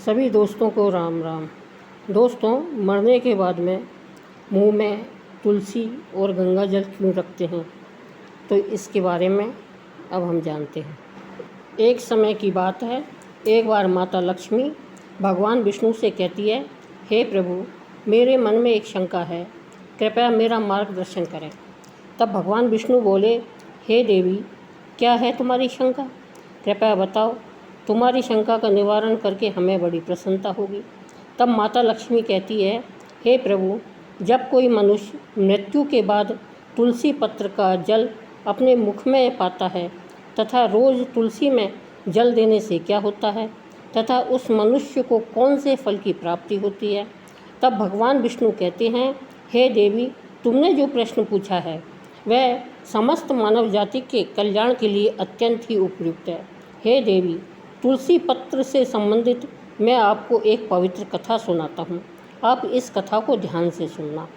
सभी दोस्तों को राम राम। दोस्तों, मरने के बाद में मुंह में तुलसी और गंगा जल क्यों रखते हैं, तो इसके बारे में अब हम जानते हैं। एक समय की बात है, एक बार माता लक्ष्मी भगवान विष्णु से कहती है, हे प्रभु, मेरे मन में एक शंका है, कृपया मेरा मार्गदर्शन करें। तब भगवान विष्णु बोले, हे देवी, क्या है तुम्हारी शंका? कृपया बताओ, तुम्हारी शंका का निवारण करके हमें बड़ी प्रसन्नता होगी। तब माता लक्ष्मी कहती है, हे प्रभु, जब कोई मनुष्य मृत्यु के बाद तुलसी पत्र का जल अपने मुख में पाता है तथा रोज़ तुलसी में जल देने से क्या होता है तथा उस मनुष्य को कौन से फल की प्राप्ति होती है? तब भगवान विष्णु कहते हैं, हे देवी, तुमने जो प्रश्न पूछा है वह समस्त मानव जाति के कल्याण के लिए अत्यंत ही उपयुक्त है। हे देवी, तुलसी पत्र से संबंधित मैं आपको एक पवित्र कथा सुनाता हूँ। आप इस कथा को ध्यान से सुनना।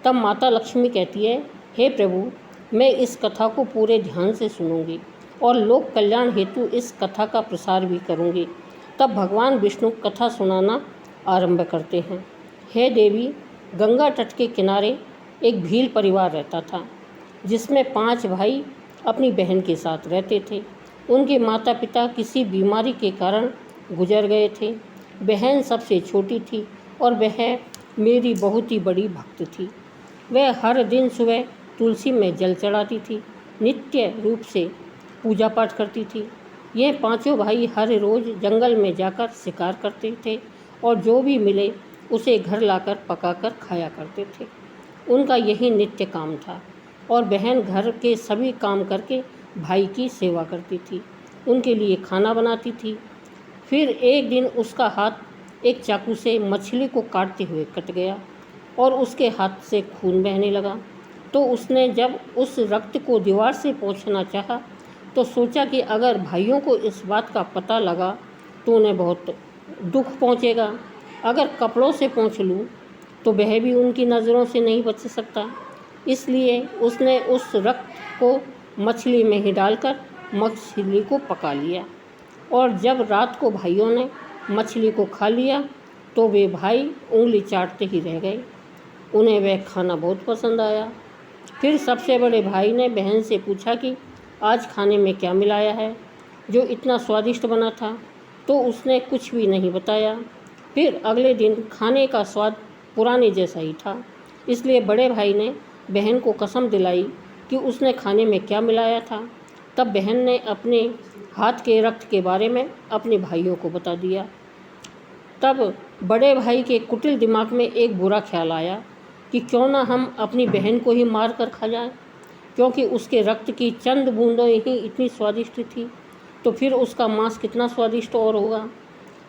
तब माता लक्ष्मी कहती है, हे प्रभु, मैं इस कथा को पूरे ध्यान से सुनूंगी और लोक कल्याण हेतु इस कथा का प्रसार भी करूंगी। तब भगवान विष्णु कथा सुनाना आरंभ करते हैं। हे देवी, गंगा तट के किनारे एक भील परिवार रहता था, जिसमें 5 भाई अपनी बहन के साथ रहते थे। उनके माता पिता किसी बीमारी के कारण गुजर गए थे। बहन सबसे छोटी थी और वह मेरी बहुत ही बड़ी भक्त थी। वह हर दिन सुबह तुलसी में जल चढ़ाती थी, नित्य रूप से पूजा पाठ करती थी। ये 5 भाई हर रोज़ जंगल में जाकर शिकार करते थे और जो भी मिले उसे घर लाकर पकाकर खाया करते थे। उनका यही नित्य काम था और बहन घर के सभी काम करके भाई की सेवा करती थी, उनके लिए खाना बनाती थी। फिर एक दिन उसका हाथ एक चाकू से मछली को काटते हुए कट गया और उसके हाथ से खून बहने लगा। तो उसने जब उस रक्त को दीवार से पोंछना चाहा तो सोचा कि अगर भाइयों को इस बात का पता लगा तो उन्हें बहुत दुख पहुंचेगा। अगर कपड़ों से पोंछ लूँ तो वह भी उनकी नज़रों से नहीं बच सकता। इसलिए उसने उस रक्त को मछली में ही डालकर मछली को पका लिया और जब रात को भाइयों ने मछली को खा लिया तो वे भाई उंगली चाटते ही रह गए। उन्हें वह खाना बहुत पसंद आया। फिर सबसे बड़े भाई ने बहन से पूछा कि आज खाने में क्या मिलाया है जो इतना स्वादिष्ट बना था, तो उसने कुछ भी नहीं बताया। फिर अगले दिन खाने का स्वाद पुराने जैसा ही था। इसलिए बड़े भाई ने बहन को कसम दिलाई कि उसने खाने में क्या मिलाया था। तब बहन ने अपने हाथ के रक्त के बारे में अपने भाइयों को बता दिया। तब बड़े भाई के कुटिल दिमाग में एक बुरा ख्याल आया कि क्यों ना हम अपनी बहन को ही मार कर खा जाएं, क्योंकि उसके रक्त की चंद बूंदें ही इतनी स्वादिष्ट थी, तो फिर उसका मांस कितना स्वादिष्ट और होगा।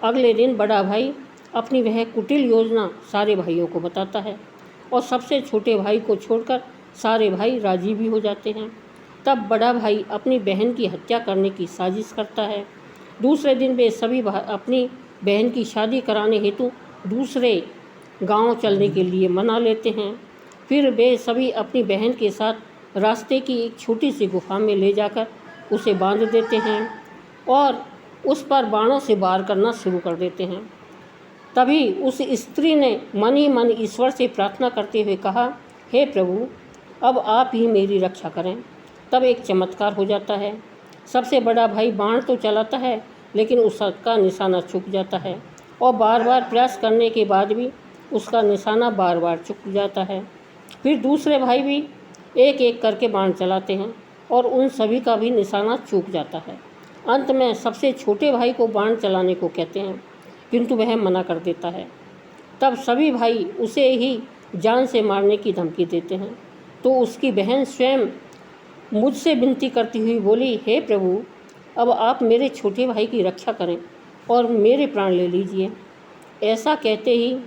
अगले दिन बड़ा भाई अपनी वह कुटिल योजना सारे भाइयों को बताता है और सबसे छोटे भाई को छोड़कर सारे भाई राजी भी हो जाते हैं। तब बड़ा भाई अपनी बहन की हत्या करने की साजिश करता है। दूसरे दिन वे सभी अपनी बहन की शादी कराने हेतु दूसरे गांव चलने के लिए मना लेते हैं। फिर वे सभी अपनी बहन के साथ रास्ते की एक छोटी सी गुफा में ले जाकर उसे बांध देते हैं और उस पर बाणों से वार करना शुरू कर देते हैं। तभी उस स्त्री ने मन ही मन ईश्वर से प्रार्थना करते हुए कहा, हे प्रभु, अब आप ही मेरी रक्षा करें। तब एक चमत्कार हो जाता है। सबसे बड़ा भाई बाण तो चलाता है, लेकिन उसका निशाना चूक जाता है और बार बार प्रयास करने के बाद भी उसका निशाना बार बार चूक जाता है। फिर दूसरे भाई भी एक एक करके बाण चलाते हैं और उन सभी का भी निशाना चूक जाता है। अंत में सबसे छोटे भाई को बाण चलाने को कहते हैं, किंतु वह मना कर देता है। तब सभी भाई उसे ही जान से मारने की धमकी देते हैं। तो उसकी बहन स्वयं मुझसे विनती करती हुई बोली, हे प्रभु, अब आप मेरे छोटे भाई की रक्षा करें और मेरे प्राण ले लीजिए। ऐसा कहते ही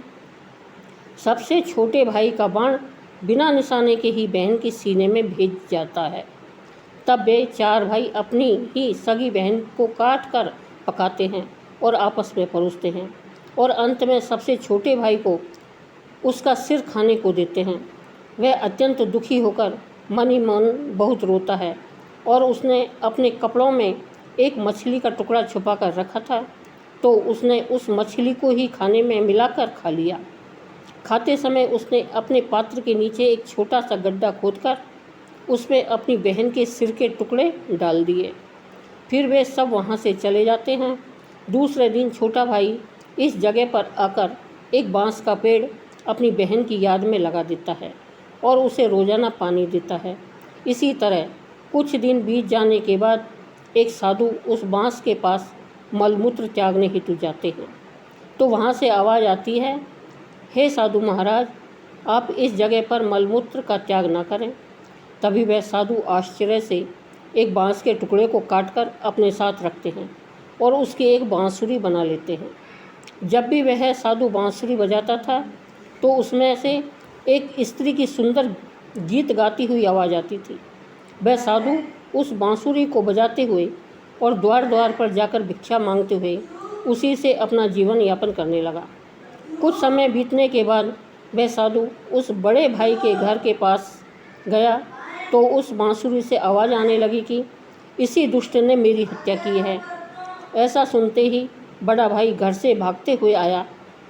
सबसे छोटे भाई का बाण बिना निशाने के ही बहन के सीने में भेज जाता है। तब वे 4 भाई अपनी ही सगी बहन को काट कर पकाते हैं और आपस में परोसते हैं और अंत में सबसे छोटे भाई को उसका सिर खाने को देते हैं। वह अत्यंत दुखी होकर मन ही मन बहुत रोता है और उसने अपने कपड़ों में एक मछली का टुकड़ा छुपा कर रखा था तो उसने उस मछली को ही खाने में मिलाकर खा लिया। खाते समय उसने अपने पात्र के नीचे एक छोटा सा गड्ढा खोदकर उसमें अपनी बहन के सिर के टुकड़े डाल दिए। फिर वे सब वहाँ से चले जाते हैं। दूसरे दिन छोटा भाई इस जगह पर आकर एक बांस का पेड़ अपनी बहन की याद में लगा देता है और उसे रोज़ाना पानी देता है। इसी तरह कुछ दिन बीत जाने के बाद एक साधु उस बांस के पास मलमूत्र त्यागने हेतु जाते हैं। तो वहाँ से आवाज़ आती है, हे साधु महाराज, आप इस जगह पर मलमूत्र का त्याग ना करें। तभी वह साधु आश्चर्य से एक बांस के टुकड़े को काटकर अपने साथ रखते हैं और उसकी एक बांसुरी बना लेते हैं। जब भी वह साधु बांसुरी बजाता था तो उसमें से एक स्त्री की सुंदर गीत गाती हुई आवाज़ आती थी। वह साधु उस बांसुरी को बजाते हुए और द्वार द्वार पर जाकर भिक्षा मांगते हुए उसी से अपना जीवन यापन करने लगा। कुछ समय बीतने के बाद वह साधु उस बड़े भाई के घर के पास गया तो उस बांसुरी से आवाज़ आने लगी कि इसी दुष्ट ने मेरी हत्या की है। ऐसा सुनते ही बड़ा भाई घर से भागते हुए आया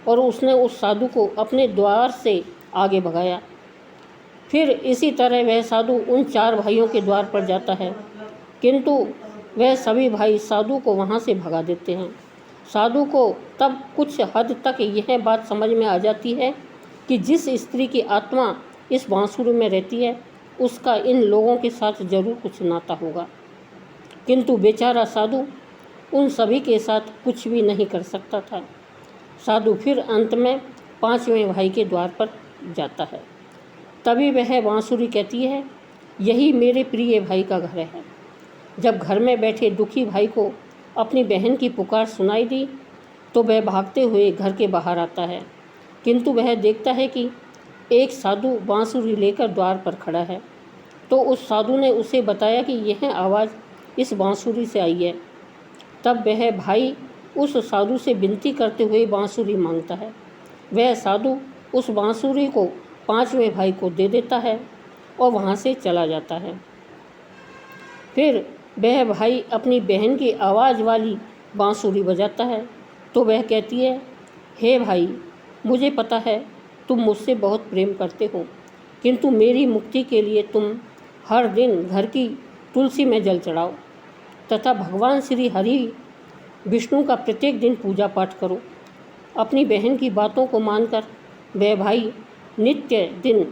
और उसने उस साधु को अपने द्वार से आगे भगाया। फिर इसी तरह वह साधु उन 4 भाइयों के द्वार पर जाता है, किंतु वह सभी भाई साधु को वहाँ से भगा देते हैं। साधु को तब कुछ हद तक यह बात समझ में आ जाती है कि जिस स्त्री की आत्मा इस बांसुरी में रहती है उसका इन लोगों के साथ जरूर कुछ नाता होगा, किंतु बेचारा साधु उन सभी के साथ कुछ भी नहीं कर सकता था। साधु फिर अंत में 5वें भाई के द्वार पर जाता है। तभी वह बांसुरी कहती है, यही मेरे प्रिय भाई का घर है। जब घर में बैठे दुखी भाई को अपनी बहन की पुकार सुनाई दी तो वह भागते हुए घर के बाहर आता है, किंतु वह देखता है कि एक साधु बांसुरी लेकर द्वार पर खड़ा है। तो उस साधु ने उसे बताया कि यह आवाज़ इस बांसुरी से आई है। तब वह भाई उस साधु से विनती करते हुए बांसुरी मांगता है। वह साधु उस बांसुरी को 5वें भाई को दे देता है और वहाँ से चला जाता है। फिर वह भाई अपनी बहन की आवाज़ वाली बांसुरी बजाता है तो वह कहती है, हे भाई, मुझे पता है तुम मुझसे बहुत प्रेम करते हो, किंतु मेरी मुक्ति के लिए तुम हर दिन घर की तुलसी में जल चढ़ाओ तथा भगवान श्री हरि विष्णु का प्रत्येक दिन पूजा पाठ करो। अपनी बहन की बातों को मानकर वह भाई नित्य दिन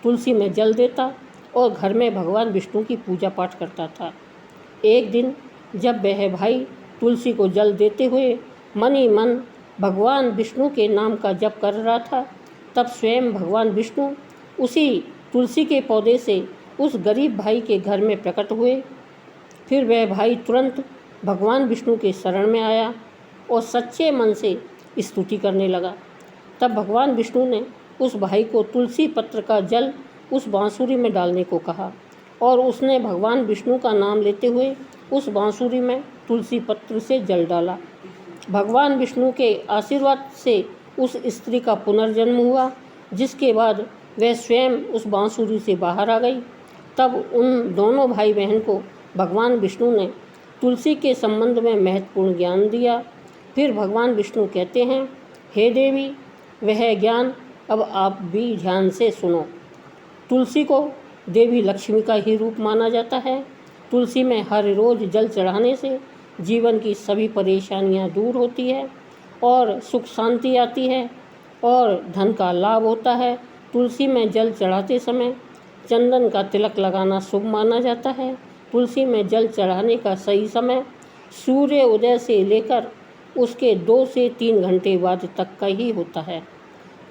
तुलसी में जल देता और घर में भगवान विष्णु की पूजा पाठ करता था। एक दिन जब वह भाई तुलसी को जल देते हुए मन ही मन भगवान विष्णु के नाम का जप कर रहा था, तब स्वयं भगवान विष्णु उसी तुलसी के पौधे से उस गरीब भाई के घर में प्रकट हुए। फिर वह भाई तुरंत भगवान विष्णु के शरण में आया और सच्चे मन से स्तुति करने लगा। तब भगवान विष्णु ने उस भाई को तुलसी पत्र का जल उस बांसुरी में डालने को कहा और उसने भगवान विष्णु का नाम लेते हुए उस बांसुरी में तुलसी पत्र से जल डाला। भगवान विष्णु के आशीर्वाद से उस स्त्री का पुनर्जन्म हुआ, जिसके बाद वह स्वयं उस बांसुरी से बाहर आ गई। तब उन दोनों भाई बहन को भगवान विष्णु ने तुलसी के संबंध में महत्वपूर्ण ज्ञान दिया। फिर भगवान विष्णु कहते हैं, हे देवी, वह ज्ञान अब आप भी ध्यान से सुनो। तुलसी को देवी लक्ष्मी का ही रूप माना जाता है। तुलसी में हर रोज़ जल चढ़ाने से जीवन की सभी परेशानियां दूर होती है और सुख शांति आती है और धन का लाभ होता है। तुलसी में जल चढ़ाते समय चंदन का तिलक लगाना शुभ माना जाता है। तुलसी में जल चढ़ाने का सही समय सूर्य उदय से लेकर उसके 2 से 3 घंटे बाद तक का ही होता है।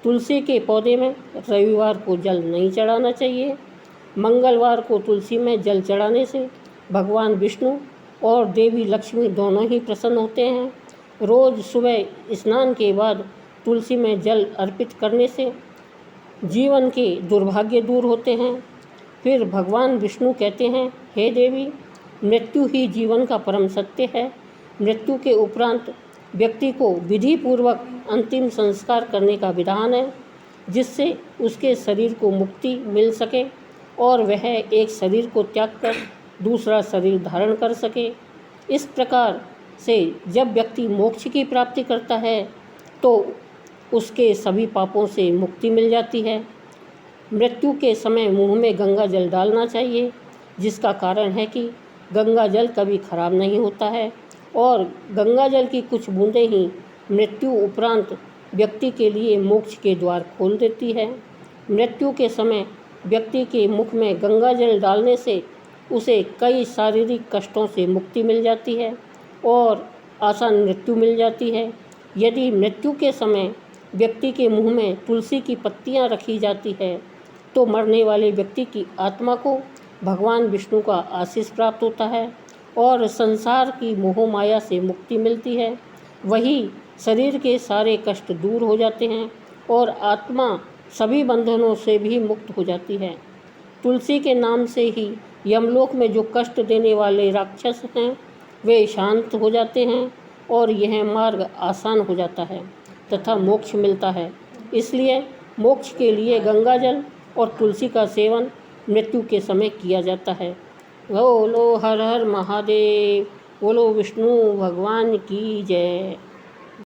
तुलसी के पौधे में रविवार को जल नहीं चढ़ाना चाहिए। मंगलवार को तुलसी में जल चढ़ाने से भगवान विष्णु और देवी लक्ष्मी दोनों ही प्रसन्न होते हैं। रोज़ सुबह स्नान के बाद तुलसी में जल अर्पित करने से जीवन के दुर्भाग्य दूर होते हैं। फिर भगवान विष्णु कहते हैं, हे देवी, मृत्यु ही जीवन का परम सत्य है। मृत्यु के उपरांत व्यक्ति को विधि पूर्वक अंतिम संस्कार करने का विधान है, जिससे उसके शरीर को मुक्ति मिल सके और वह एक शरीर को त्याग कर दूसरा शरीर धारण कर सके। इस प्रकार से जब व्यक्ति मोक्ष की प्राप्ति करता है तो उसके सभी पापों से मुक्ति मिल जाती है। मृत्यु के समय मुंह में गंगा जल डालना चाहिए, जिसका कारण है कि गंगा जल कभी खराब नहीं होता है और गंगा जल की कुछ बूंदें ही मृत्यु उपरांत व्यक्ति के लिए मोक्ष के द्वार खोल देती है। मृत्यु के समय व्यक्ति के मुख में गंगा जल डालने से उसे कई शारीरिक कष्टों से मुक्ति मिल जाती है और आसान मृत्यु मिल जाती है। यदि मृत्यु के समय व्यक्ति के मुंह में तुलसी की पत्तियां रखी जाती है तो मरने वाले व्यक्ति की आत्मा को भगवान विष्णु का आशीष प्राप्त होता है और संसार की मोह माया से मुक्ति मिलती है। वही शरीर के सारे कष्ट दूर हो जाते हैं और आत्मा सभी बंधनों से भी मुक्त हो जाती है। तुलसी के नाम से ही यमलोक में जो कष्ट देने वाले राक्षस हैं वे शांत हो जाते हैं और यह मार्ग आसान हो जाता है तथा मोक्ष मिलता है। इसलिए मोक्ष के लिए गंगा जल और तुलसी का सेवन मृत्यु के समय किया जाता है। बोलो हर हर महादेव, बोलो विष्णु भगवान की जय।